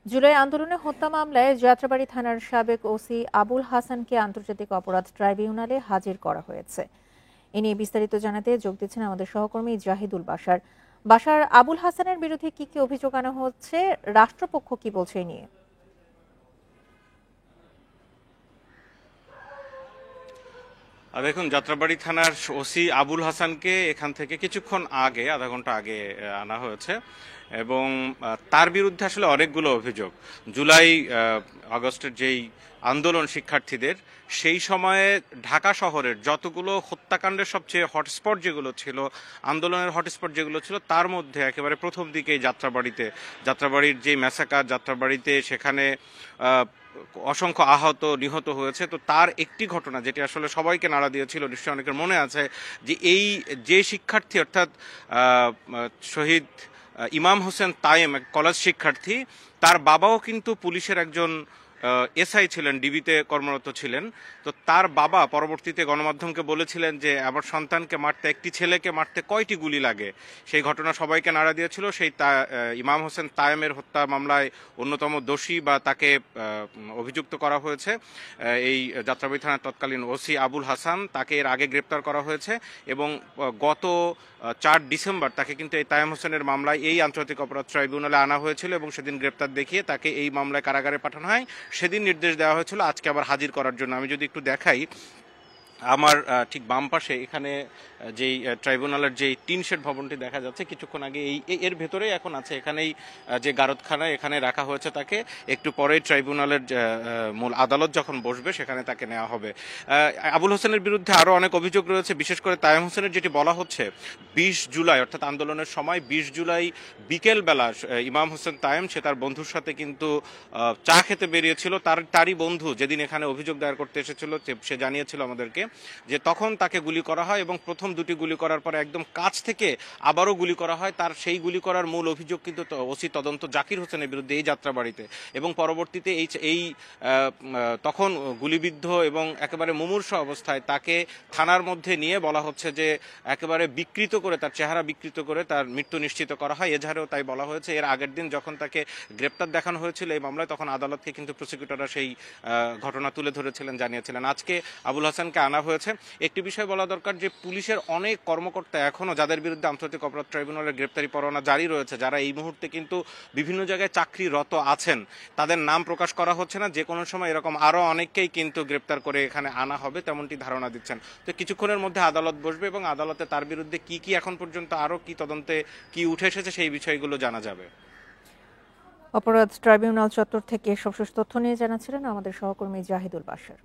জুলাই আন্দোলনে হত্যা মামলায় যাত্রাবাড়ী থানার সাবেক ওসি আবুল হাসানকে আন্তর্জাতিক অপরাধ ট্রাইব্যুনালে হাজির করা হয়েছে। এ নিয়ে বিস্তারিত জানাতে যোগ দিচ্ছেন আমাদের সহকর্মী জাহিদুল বাশার। আবুল হাসানের বিরুদ্ধে কি কি অভিযোগ আনা হচ্ছে, রাষ্ট্রপক্ষ কি বলছে এ নিয়ে? দেখুন, যাত্রাবাড়ী থানার ওসি আবুল হাসানকে এখান থেকে কিছুক্ষণ আগে, আধা ঘন্টা আগে আনা হয়েছে এবং তার বিরুদ্ধে আসলে অনেকগুলো অভিযোগ। জুলাই আগস্টের যেই আন্দোলন শিক্ষার্থীদের, সেই সময়ে ঢাকা শহরের যতগুলো হত্যাকাণ্ডের সবচেয়ে হটস্পট যেগুলো ছিল, আন্দোলনের হটস্পট যেগুলো ছিল, তার মধ্যে একেবারে প্রথম দিকেই যাত্রাবাড়ির যে ম্যাসাকার, যাত্রাবাড়িতে সেখানে অসংখ্য আহত নিহত হয়েছে। তো তার একটি ঘটনা যেটি আসলে সবাইকে নাড়া দিয়েছিল, নিশ্চয়ই অনেকের মনে আছে, যে এই যে শিক্ষার্থী অর্থাৎ শহীদ ইমাম হোসেন তায়েম, এক কলেজ শিক্ষার্থী, তার বাবাও কিন্তু পুলিশের একজন এসআই ছিলেন, ডিবিতে কর্মরত ছিলেন। তো তার বাবা পরবর্তীতে গণমাধ্যমকে বলেছিলেন যে আমার সন্তানকে মারতে, একটি ছেলেকে মারতে কয়টি গুলি লাগে। সেই ঘটনা সবাইকে নাড়া দিয়েছিল। সেই ইমাম হোসেন তায়েমের হত্যা মামলায় অন্যতম দোষী বা তাকে অভিযুক্ত করা হয়েছে এই যাত্রাবাড়ী থানার তৎকালীন ওসি আবুল হাসান। তাকে এর আগে গ্রেপ্তার করা হয়েছে এবং গত 4 ডিসেম্বর তাকে কিন্তু এই তায়েম হোসেনের মামলায় এই আন্তর্জাতিক অপরাধ ট্রাইব্যুনালে আনা হয়েছিল এবং সেদিন গ্রেপ্তার দেখিয়ে তাকে এই মামলায় কারাগারে পাঠানো হয়। সেদিন নির্দেশ দেওয়া হয়েছিল আজকে আবার হাজির করার জন্য। আমি যদি একটু দেখাই, আমার ঠিক বাম পাশে এখানে যেই ট্রাইব্যুনালের যেই টিন শেড ভবনটি দেখা যাচ্ছে, কিছুক্ষণ আগে এর ভেতরেই এখন আছে, এখানেই যে গারদখানা, এখানে রাখা হয়েছে তাকে। একটু পরেই ট্রাইব্যুনালের মূল আদালত যখন বসবে সেখানে তাকে নেওয়া হবে। আবুল হোসেনের বিরুদ্ধে আরও অনেক অভিযোগ রয়েছে। বিশেষ করে তায়েম হোসেনের যেটি বলা হচ্ছে, 20 জুলাই অর্থাৎ আন্দোলনের সময় 20 জুলাই বিকেলবেলা ইমাম হোসেন তায়েম সে তার বন্ধুর সাথে কিন্তু চা খেতে বেরিয়েছিল। তারই বন্ধু যেদিন এখানে অভিযোগ দায়ের করতে এসেছিল সে জানিয়েছিল আমাদেরকে যে তখন তাকে গুলি করা হয় এবং প্রথম দুটি গুলি করার পরে একদম কাছ থেকে আবারও গুলি করা হয়। তার সেই গুলি করার মূল অভিযোগ কিন্তু ওসি তদন্ত জাকির হোসেনের বিরুদ্ধে এই যাত্রাবাড়িতে। এবং পরবর্তীতে এই তখন গুলিবিদ্ধ এবং একেবারে মুমূর্ষ অবস্থায় তাকে থানার মধ্যে নিয়ে বলা হচ্ছে যে একেবারে বিকৃত করে, তার চেহারা বিকৃত করে তার মৃত্যু নিশ্চিত করা হয়। এজাহারেও তাই বলা হয়েছে। এর আগের দিন যখন তাকে গ্রেপ্তার দেখানো হয়েছিল এই মামলায়, তখন আদালতকে কিন্তু প্রসিকিউটররা সেই ঘটনা তুলে ধরেছিলেন, জানিয়েছিলেন। আজকে আবুল হাসানকে আনা হয়েছে। একটি বিষয় বলা দরকার যে পুলিশের অনেক কর্মকর্তা এখনো যাদের বিরুদ্ধে আন্তর্জাতিক অপরাধ ট্রাইব্যুনালের গ্রেপ্তারি পরোয়ানা জারি রয়েছে, যারা এই মুহূর্তে কিন্তু বিভিন্ন জায়গায় চাকরিরত আছেন, তাদের নাম প্রকাশ করা হচ্ছে না। যে কোনো সময় এরকম আরো অনেককেই কিন্তু গ্রেপ্তার করে এখানে আনা হবে, তেমনটি ধারণা দিচ্ছেন। তো কিছুক্ষণের মধ্যে আদালত বসবে এবং আদালতে তার বিরুদ্ধে কি এখন পর্যন্ত আরো কি তদন্তে কি উঠে এসেছে সেই বিষয়গুলো জানা যাবে। অপরাধ ট্রাইব্যুনাল চত্বর থেকে সবশেষ তথ্য নিয়ে জানাচ্ছিলেন আমাদের সহকর্মী জাহিদুল বাশার।